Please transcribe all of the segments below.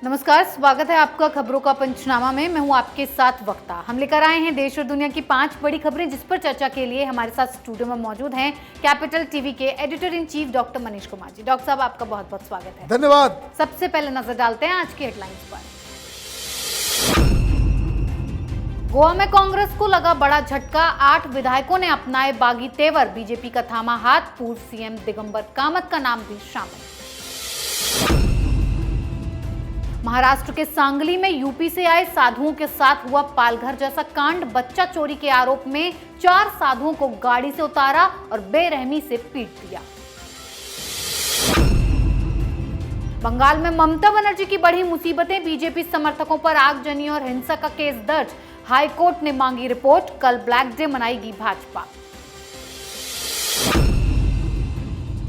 नमस्कार, स्वागत है आपका खबरों का पंचनामा में। मैं हूं आपके साथ वक्ता। हम लेकर आए हैं देश और दुनिया की 5 बड़ी खबरें, जिस पर चर्चा के लिए हमारे साथ स्टूडियो में मौजूद हैं कैपिटल टीवी के editor in chief doctor Manish Kumar ji. Doctor साहब, आपका बहुत बहुत स्वागत है। धन्यवाद। सबसे पहले नजर डालते हैं आज की हेडलाइंस पर। गोवा में कांग्रेस को लगा बड़ा झटका, 8 विधायकों ने अपनाए बागी तेवर, बीजेपी का थामा हाथ, पूर्व सीएम दिगंबर कामत का नाम भी शामिल। महाराष्ट्र के सांगली में यूपी से आए साधुओं के साथ हुआ पालघर जैसा कांड, बच्चा चोरी के आरोप में 4 साधुओं को गाड़ी से उतारा और बेरहमी से पीट दिया। बंगाल में ममता बनर्जी की बढ़ी मुसीबतें, बीजेपी समर्थकों पर आगजनी और हिंसा का केस दर्ज, हाई कोर्ट ने मांगी रिपोर्ट, कल ब्लैक डे मनाएगी भाजपा।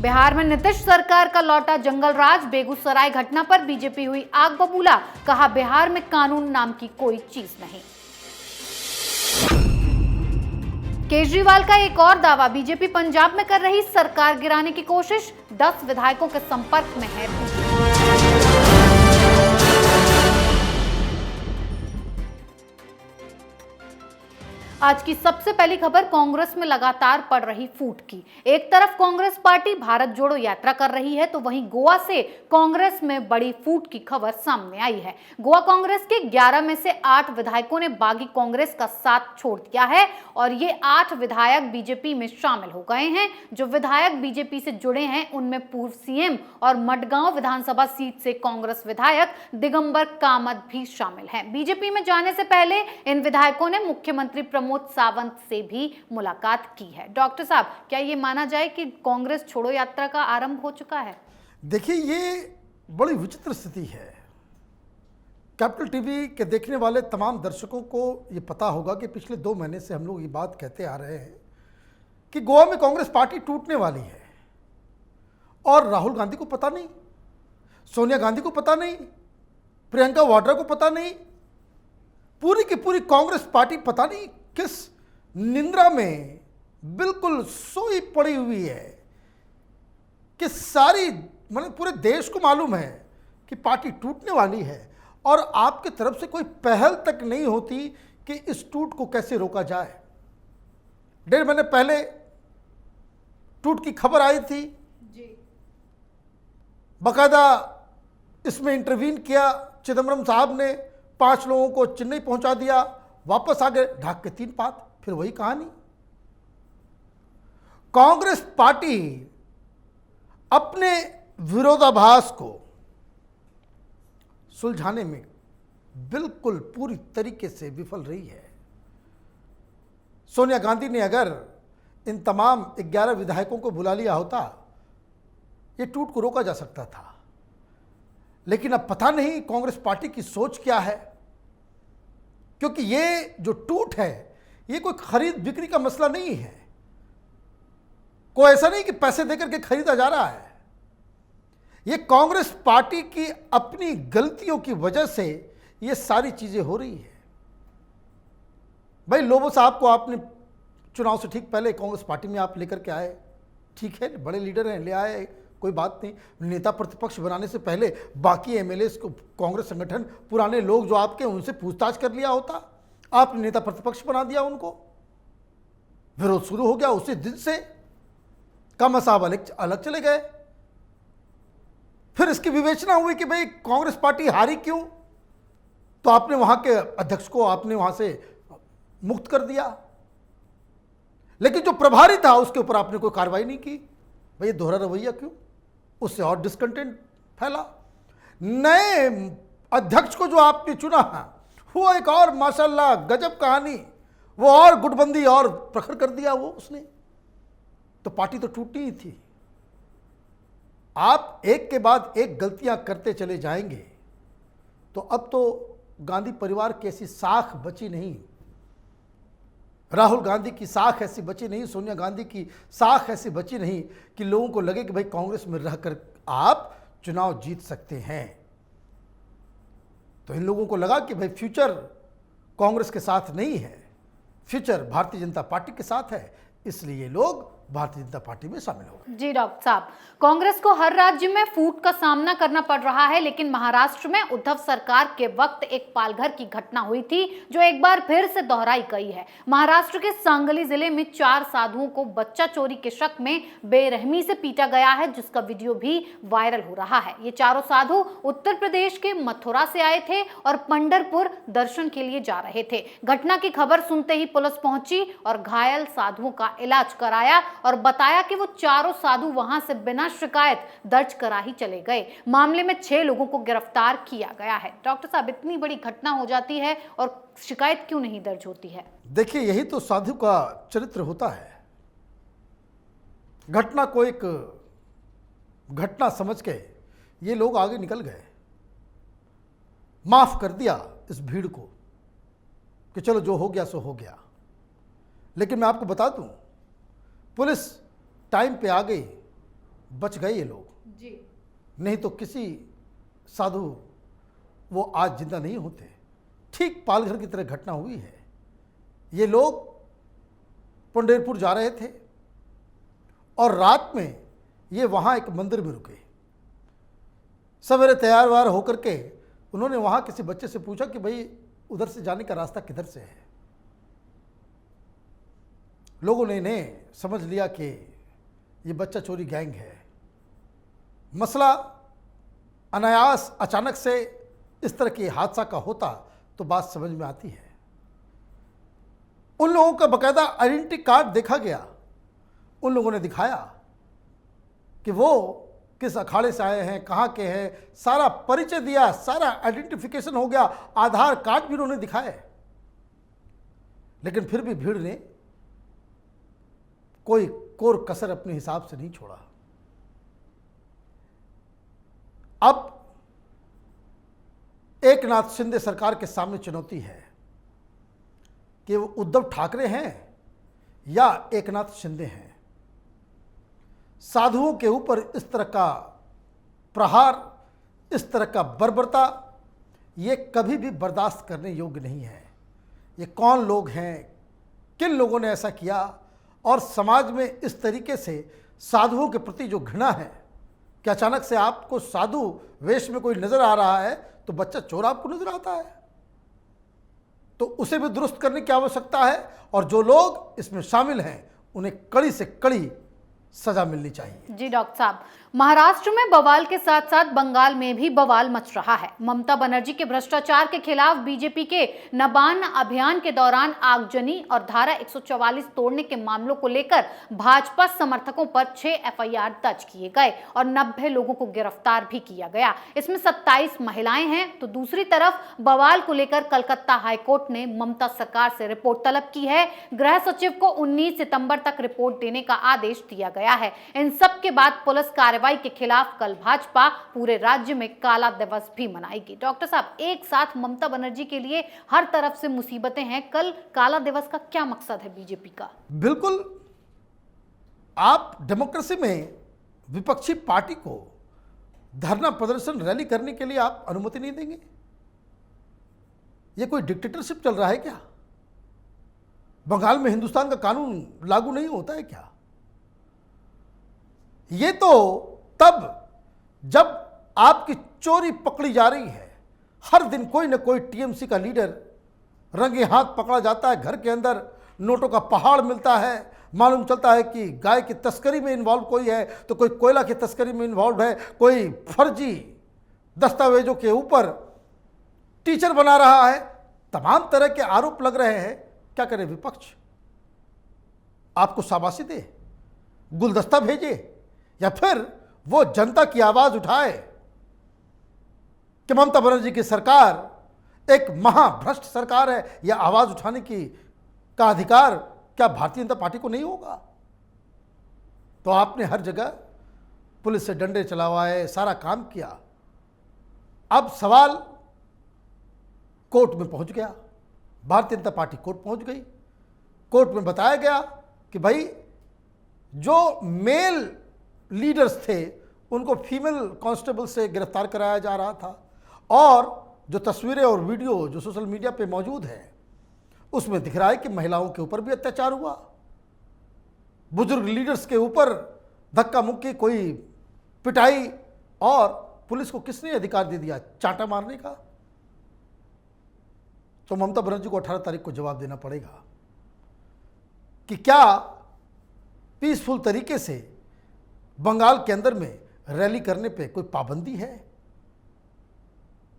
बिहार में नीतीश सरकार का लौटा जंगल राज, बेगूसराय घटना पर बीजेपी हुई आग बबूला, कहा बिहार में कानून नाम की कोई चीज नहीं। केजरीवाल का एक और दावा, बीजेपी पंजाब में कर रही सरकार गिराने की कोशिश, 10 विधायकों के संपर्क में है। आज की सबसे पहली खबर कांग्रेस में लगातार पड़ रही फूट की। एक तरफ कांग्रेस पार्टी भारत जोड़ो यात्रा कर रही है, तो वहीं गोवा से कांग्रेस में बड़ी फूट की खबर सामने आई है। गोवा कांग्रेस के 11 में से 8 विधायकों ने बागी कांग्रेस का साथ छोड़ दिया है और ये 8 विधायक बीजेपी में शामिल हो गए हैं। जो विधायक बीजेपी से जुड़े हैं उनमें पूर्व सीएम और मडगांव विधानसभा सीट से कांग्रेस विधायक दिगंबर कामत भी शामिल हैं। बीजेपी में जाने से पहले इन विधायकों ने मुख्यमंत्री प्रमोद सावंत से भी मुलाकात की है। डॉक्टर साहब, क्या ये माना जाए कि कांग्रेस छोड़ो यात्रा का आरंभ हो चुका है? देखिए, ये बड़ी विचित्र स्थिति है। कैपिटल टीवी के देखने वाले तमाम दर्शकों को ये पता होगा कि पिछले 2 महीने से हम लोग ये बात कहते आ रहे हैं कि गोवा में कांग्रेस पार्टी टूटने वाली है। और राहुल गांधी को पता नहीं, सोनिया गांधी को पता नहीं, प्रियंका वाड्रा को पता नहीं, पूरी की पूरी कांग्रेस पार्टी पता नहीं किस निंद्रा में बिल्कुल सोई पड़ी हुई है कि सारी मतलब पूरे देश को मालूम है कि पार्टी टूटने वाली है और आपके तरफ से कोई पहल तक नहीं होती कि इस टूट को कैसे रोका जाए। 1.5 महीने पहले टूट की खबर आई थी जी। बाकायदा इसमें इंटरवीन किया चिदम्बरम साहब ने, 5 लोगों को चेन्नई पहुंचा दिया, वापस आ गए, ढाक के 3 पात, फिर वही कहानी। कांग्रेस पार्टी अपने विरोधाभास को सुलझाने में बिल्कुल पूरी तरीके से विफल रही है। सोनिया गांधी ने अगर इन तमाम 11 विधायकों को बुला लिया होता, ये टूट को रोका जा सकता था। लेकिन अब पता नहीं कांग्रेस पार्टी की सोच क्या है, क्योंकि ये जो टूट है ये कोई खरीद बिक्री का मसला नहीं है। कोई ऐसा नहीं कि पैसे देकर के खरीदा जा रहा है। ये कांग्रेस पार्टी की अपनी गलतियों की वजह से ये सारी चीजें हो रही है। भाई, लोबो साहब को आपने चुनाव से ठीक पहले कांग्रेस पार्टी में आप लेकर के आए, ठीक है, बड़े लीडर हैं, ले आए, कोई बात नहीं। नेता प्रतिपक्ष बनाने से पहले बाकी एमएलएस को, कांग्रेस संगठन, पुराने लोग जो आपके, उनसे पूछताछ कर लिया होता। आपने नेता प्रतिपक्ष बना दिया उनको, विरोध शुरू हो गया। उसी दिन से कामा साहब अलग चले गए। फिर इसकी विवेचना हुई कि भाई कांग्रेस पार्टी हारी क्यों, तो आपने वहां के अध्यक्ष को आपने वहां से मुक्त कर दिया। लेकिन जो प्रभारी था उसके ऊपर आपने कोई कार्रवाई नहीं की। भाई, ये दोहरा रवैया क्यों? उससे और डिस्कंटेंट फैला। नए अध्यक्ष को जो आपने चुना, वो एक और माशाल्लाह गजब कहानी, वो और गुटबंदी और प्रखर कर दिया वो उसने। तो पार्टी तो टूटनी ही थी। आप एक के बाद एक गलतियां करते चले जाएंगे तो अब तो गांधी परिवार की ऐसी साख बची नहीं, राहुल गांधी की साख ऐसी बची नहीं, सोनिया गांधी की साख ऐसी बची नहीं कि लोगों को लगे कि भाई कांग्रेस में रहकर आप चुनाव जीत सकते हैं। तो इन लोगों को लगा कि भाई फ्यूचर कांग्रेस के साथ नहीं है, फ्यूचर भारतीय जनता पार्टी के साथ है, इसलिए लोग भारतीय जनता पार्टी में शामिल हो गए। जी डॉक्टर साहब, कांग्रेस को हर राज्य में फूट का सामना करना पड़ रहा है, लेकिन महाराष्ट्र में उद्धव सरकार के वक्त एक पालघर की घटना हुई थी जो एक बार फिर से दोहराई गई है। महाराष्ट्र के सांगली जिले में 4 साधुओं को बच्चा चोरी के शक में बेरहमी से पीटा गया है, जिसका वीडियो भी वायरल हो रहा है। ये चारों साधु उत्तर प्रदेश के मथुरा से आए थे और पंढरपुर दर्शन के लिए जा रहे थे। घटना की खबर सुनते ही पुलिस पहुंची और घायल साधुओं का इलाज कराया और बताया कि वो चारों साधु वहां से बिना शिकायत दर्ज करा ही चले गए। मामले में 6 लोगों को गिरफ्तार किया गया है। डॉक्टर साहब, इतनी बड़ी घटना हो जाती है और शिकायत क्यों नहीं दर्ज होती है? देखिए, यही तो साधु का चरित्र होता है। घटना को एक घटना समझ के ये लोग आगे निकल गए, माफ कर दिया इस भीड़ को कि चलो जो हो गया सो हो गया। लेकिन मैं आपको बता दूं, पुलिस टाइम पे आ गई, बच गए ये लोग जी। नहीं तो किसी साधु वो आज जिंदा नहीं होते। ठीक पालघर की तरह घटना हुई है। ये लोग पंढरपुर जा रहे थे और रात में ये वहाँ एक मंदिर में रुके। सवेरे तैयार वार होकर के उन्होंने वहाँ किसी बच्चे से पूछा कि भाई उधर से जाने का रास्ता किधर से है। लोगों ने इन्हें समझ लिया कि ये बच्चा चोरी गैंग है। मसला अनायास अचानक से इस तरह के हादसा का होता तो बात समझ में आती है। उन लोगों का बकायदा आइडेंटिटी कार्ड देखा गया। उन लोगों ने दिखाया कि वो किस अखाड़े से आए हैं, कहाँ के हैं, सारा परिचय दिया, सारा आइडेंटिफिकेशन हो गया, आधार कार्ड भी उन्होंने दिखाए। लेकिन फिर भी भीड़ ने कोई कोर कसर अपने हिसाब से नहीं छोड़ा। अब एकनाथ शिंदे सरकार के सामने चुनौती है कि वो उद्धव ठाकरे हैं या एकनाथ शिंदे हैं। साधुओं के ऊपर इस तरह का प्रहार, इस तरह का बर्बरता, ये कभी भी बर्दाश्त करने योग्य नहीं है। ये कौन लोग हैं, किन लोगों ने ऐसा किया, और समाज में इस तरीके से साधुओं के प्रति जो घृणा है कि अचानक से आपको साधु वेश में कोई नजर आ रहा है तो बच्चा चोर आपको नजर आता है, तो उसे भी दुरुस्त करने की आवश्यकता है। और जो लोग इसमें शामिल हैं उन्हें कड़ी से कड़ी सजा मिलनी चाहिए। जी डॉक्टर साहब, महाराष्ट्र में बवाल के साथ साथ बंगाल में भी बवाल मच रहा है। ममता बनर्जी के भ्रष्टाचार के खिलाफ बीजेपी के नबान्न अभियान के दौरान आगजनी और धारा 144 तोड़ने के मामलों को लेकर भाजपा समर्थकों पर 6 एफआईआर दर्ज किए गए और 90 लोगों को गिरफ्तार भी किया गया। इसमें 27 महिलाएं हैं। तो दूसरी तरफ बवाल को लेकर कलकत्ता हाईकोर्ट ने ममता सरकार से रिपोर्ट तलब की है। गृह सचिव को 19 सितंबर तक रिपोर्ट देने का आदेश दिया गया है। इन सब के बाद पुलिस कार्रवाई के खिलाफ कल भाजपा पूरे राज्य में काला दिवस भी मनाएगी। डॉक्टर साहब, एक साथ ममता बनर्जी के लिए हर तरफ से मुसीबतें हैं। कल काला दिवस का क्या मकसद है बीजेपी का? बिल्कुल, आप डेमोक्रेसी में विपक्षी पार्टी को धरना प्रदर्शन रैली करने के लिए आप अनुमति नहीं देंगे? ये कोई डिक्टेटरशिप चल रहा है क्या? बंगाल में हिंदुस्तान का कानून लागू नहीं होता है क्या? ये तो तब जब आपकी चोरी पकड़ी जा रही है। हर दिन कोई ना कोई टीएमसी का लीडर रंगे हाथ पकड़ा जाता है, घर के अंदर नोटों का पहाड़ मिलता है। मालूम चलता है कि गाय की तस्करी में इन्वॉल्व कोई है, तो कोई कोयला की तस्करी में इन्वॉल्व है, कोई फर्जी दस्तावेजों के ऊपर टीचर बना रहा है। तमाम तरह के आरोप लग रहे हैं। क्या करे विपक्ष? आपको शाबाशी दे, गुलदस्ता भेजे, या फिर वो जनता की आवाज उठाए कि ममता बनर्जी की सरकार एक महाभ्रष्ट सरकार है? यह आवाज उठाने का अधिकार क्या भारतीय जनता पार्टी को नहीं होगा? तो आपने हर जगह पुलिस से डंडे चलावाए, सारा काम किया। अब सवाल कोर्ट में पहुंच गया। भारतीय जनता पार्टी कोर्ट पहुंच गई। कोर्ट में बताया गया कि भाई जो मेल लीडर्स थे उनको फीमेल कांस्टेबल से गिरफ्तार कराया जा रहा था, और जो तस्वीरें और वीडियो जो सोशल मीडिया पे मौजूद है उसमें दिख रहा है कि महिलाओं के ऊपर भी अत्याचार हुआ। बुजुर्ग लीडर्स के ऊपर धक्का मुक्की, कोई पिटाई, और पुलिस को किसने अधिकार दे दिया चांटा मारने का? तो ममता बनर्जी को 18 तारीख को जवाब देना पड़ेगा कि क्या पीसफुल तरीके से बंगाल के अंदर में रैली करने पे कोई पाबंदी है?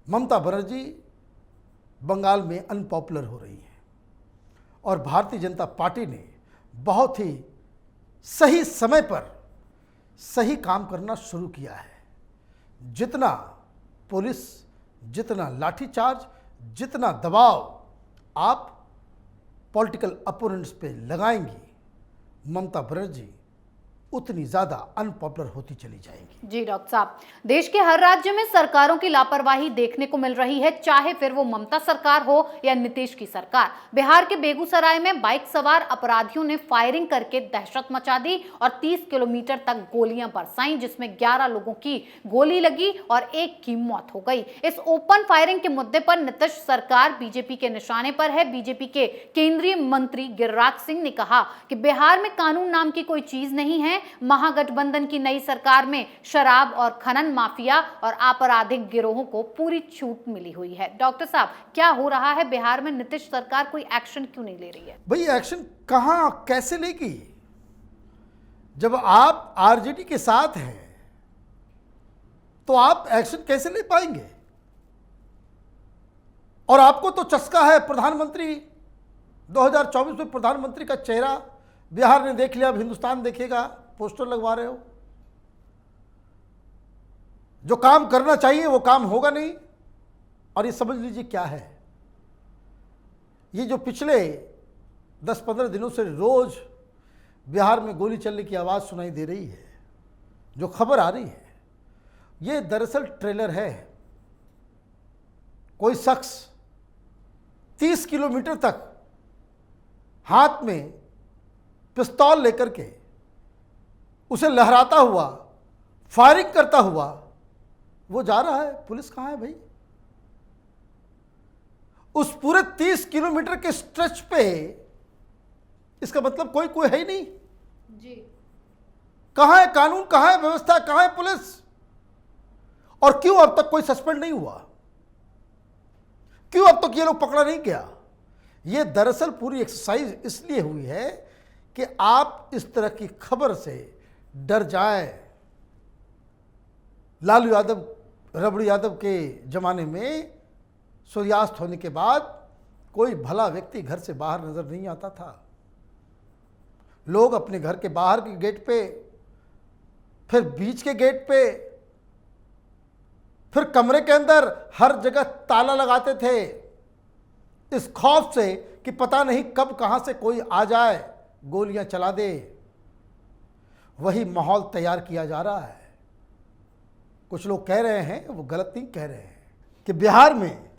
ममता बनर्जी बंगाल में अनपॉपुलर हो रही है और भारतीय जनता पार्टी ने बहुत ही सही समय पर सही काम करना शुरू किया है। जितना पुलिस, जितना लाठीचार्ज, जितना दबाव आप पॉलिटिकल अपोनेंट्स पे लगाएंगी, ममता बनर्जी उतनी ज्यादा अनपॉपुलर होती चली जाएंगी। जी डॉक्टर साहब, देश के हर राज्य में सरकारों की लापरवाही देखने को मिल रही है, चाहे फिर वो ममता सरकार हो या नीतीश की सरकार। बिहार के बेगूसराय में बाइक सवार अपराधियों ने फायरिंग करके दहशत मचा दी और 30 किलोमीटर तक गोलियां बरसाईं, जिसमें 11 लोगों की गोली लगी और एक की मौत हो गई। इस ओपन फायरिंग के मुद्दे पर नीतीश सरकार बीजेपी के निशाने पर है। बीजेपी के केंद्रीय मंत्री गिरिराज सिंह ने कहा कि बिहार में कानून नाम की कोई चीज नहीं है। महागठबंधन की नई सरकार में शराब और खनन माफिया और आपराधिक गिरोहों को पूरी छूट मिली हुई है। डॉक्टर साहब, क्या हो रहा है बिहार में? नीतीश सरकार कोई एक्शन क्यों नहीं ले रही है? भाई एक्शन कहां, कैसे लेगी? जब आप आरजेडी के साथ हैं तो आप एक्शन कैसे ले पाएंगे? और आपको तो चस्का है, प्रधानमंत्री 2024 में प्रधानमंत्री का चेहरा बिहार ने देख लिया, अब हिंदुस्तान देखेगा, पोस्टर लगवा रहे हो। जो काम करना चाहिए वो काम होगा नहीं। और ये समझ लीजिए क्या है, ये जो पिछले 10-15 दिनों से रोज बिहार में गोली चलने की आवाज सुनाई दे रही है, जो खबर आ रही है, ये दरअसल ट्रेलर है। कोई शख्स 30 किलोमीटर तक हाथ में पिस्तौल लेकर के उसे लहराता हुआ, फायरिंग करता हुआ वो जा रहा है। पुलिस कहां है भाई? उस पूरे 30 किलोमीटर के स्ट्रेच पे इसका मतलब कोई है ही नहीं जी। कहां है कानून, कहां है व्यवस्था, कहां है पुलिस? और क्यों अब तक कोई सस्पेंड नहीं हुआ? क्यों अब तक ये लोग पकड़ा नहीं गया? ये दरअसल पूरी एक्सरसाइज इसलिए हुई है कि आप इस तरह की खबर से डर जाए। लालू यादव, रबड़ी यादव के जमाने में सूर्यास्त होने के बाद कोई भला व्यक्ति घर से बाहर नजर नहीं आता था। लोग अपने घर के बाहर के गेट पे, फिर बीच के गेट पे, फिर कमरे के अंदर हर जगह ताला लगाते थे, इस खौफ से कि पता नहीं कब कहां से कोई आ जाए, गोलियां चला दे। वही माहौल तैयार किया जा रहा है। कुछ लोग कह रहे हैं, वो गलत नहीं कह रहे हैं, कि बिहार में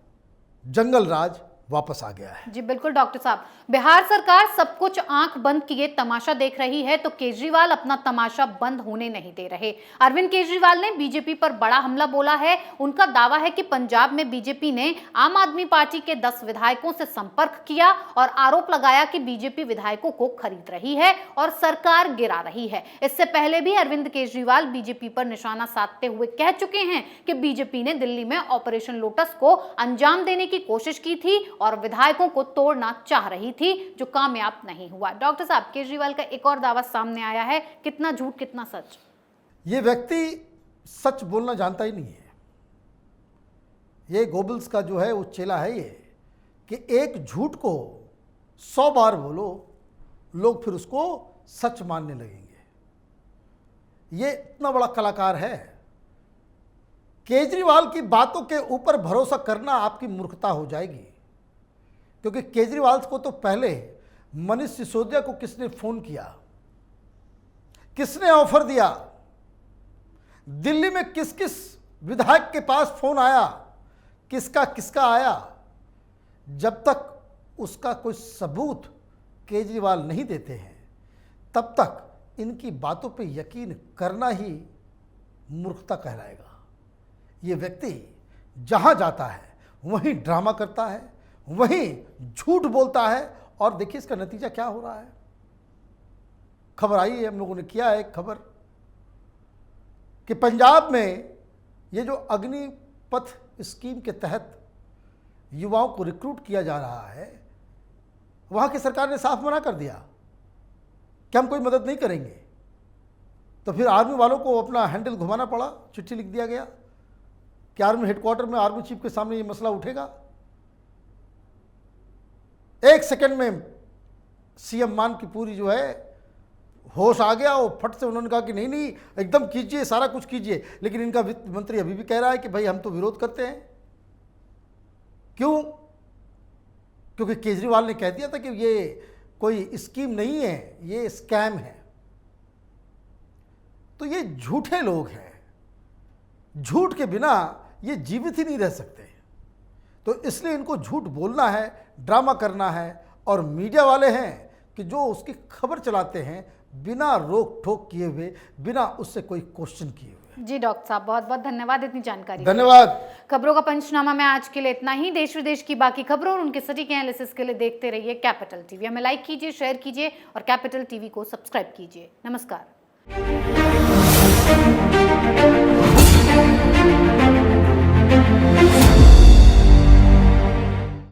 जंगल राज वापस आ गया है। जी बिल्कुल डॉक्टर साहब, बिहार सरकार सब कुछ आंख बंद किए तमाशा देख रही है, तो केजरीवाल अपना तमाशा बंद होने नहीं दे रहे। अरविंद केजरीवाल ने बीजेपी पर बड़ा हमला बोला है। उनका दावा है कि पंजाब में बीजेपी ने आम आदमी पार्टी के 10 विधायकों से संपर्क किया और आरोप लगाया कि बीजेपी विधायकों को खरीद रही है और सरकार गिरा रही है। इससे पहले भी अरविंद केजरीवाल बीजेपी पर निशाना साधते हुए कह चुके हैं कि बीजेपी ने दिल्ली में ऑपरेशन लोटस को अंजाम देने की कोशिश की थी और विधायकों को तोड़ना चाह रही थी, जो कामयाब नहीं हुआ। डॉक्टर साहब, केजरीवाल का एक और दावा सामने आया है, कितना झूठ कितना सच? ये व्यक्ति सच बोलना जानता ही नहीं है। ये गोबल्स का जो है वो चेला है, ये कि एक झूठ को 100 बार बोलो, लोग फिर उसको सच मानने लगेंगे। ये इतना बड़ा कलाकार है। केजरीवाल की बातों के ऊपर भरोसा करना आपकी मूर्खता हो जाएगी, क्योंकि केजरीवाल को तो पहले मनीष सिसोदिया को किसने फोन किया, किसने ऑफर दिया, दिल्ली में किस किस विधायक के पास फोन आया, किसका किसका आया, जब तक उसका कोई सबूत केजरीवाल नहीं देते हैं तब तक इनकी बातों पे यकीन करना ही मूर्खता कहलाएगा। ये व्यक्ति जहां जाता है वहीं ड्रामा करता है, वहीं झूठ बोलता है, और देखिए इसका नतीजा क्या हो रहा है। खबर आई है, हम लोगों ने किया है खबर कि पंजाब में ये जो अग्निपथ स्कीम के तहत युवाओं को रिक्रूट किया जा रहा है, वहाँ की सरकार ने साफ मना कर दिया कि हम कोई मदद नहीं करेंगे। तो फिर आर्मी वालों को अपना हैंडल घुमाना पड़ा, चिट्ठी लिख दिया गया कि आर्मी हेडक्वार्टर में आर्मी चीफ के सामने ये मसला उठेगा। एक सेकंड में सीएम मान की पूरी जो है होश आ गया और फट से उन्होंने कहा कि नहीं नहीं एकदम कीजिए, सारा कुछ कीजिए। लेकिन इनका वित्त मंत्री अभी भी कह रहा है कि भाई हम तो विरोध करते हैं। क्यों? क्योंकि केजरीवाल ने कह दिया था कि ये कोई स्कीम नहीं है, ये स्कैम है। तो ये झूठे लोग हैं, झूठ के बिना ये जीवित ही नहीं रह सकते। तो इसलिए इनको झूठ बोलना है, ड्रामा करना है, और मीडिया वाले हैं कि जो उसकी खबर चलाते हैं बिना रोक टोक किए हुए, बिना उससे कोई क्वेश्चन किए हुए। जी डॉक्टर साहब, बहुत बहुत धन्यवाद इतनी जानकारी। धन्यवाद। खबरों का पंचनामा में आज के लिए इतना ही। देश विदेश की बाकी खबरों और उनके सटीक एनालिसिस के लिए देखते रहिए कैपिटल टीवी। हमें लाइक कीजिए, शेयर कीजिए और कैपिटल टीवी को सब्सक्राइब कीजिए। नमस्कार।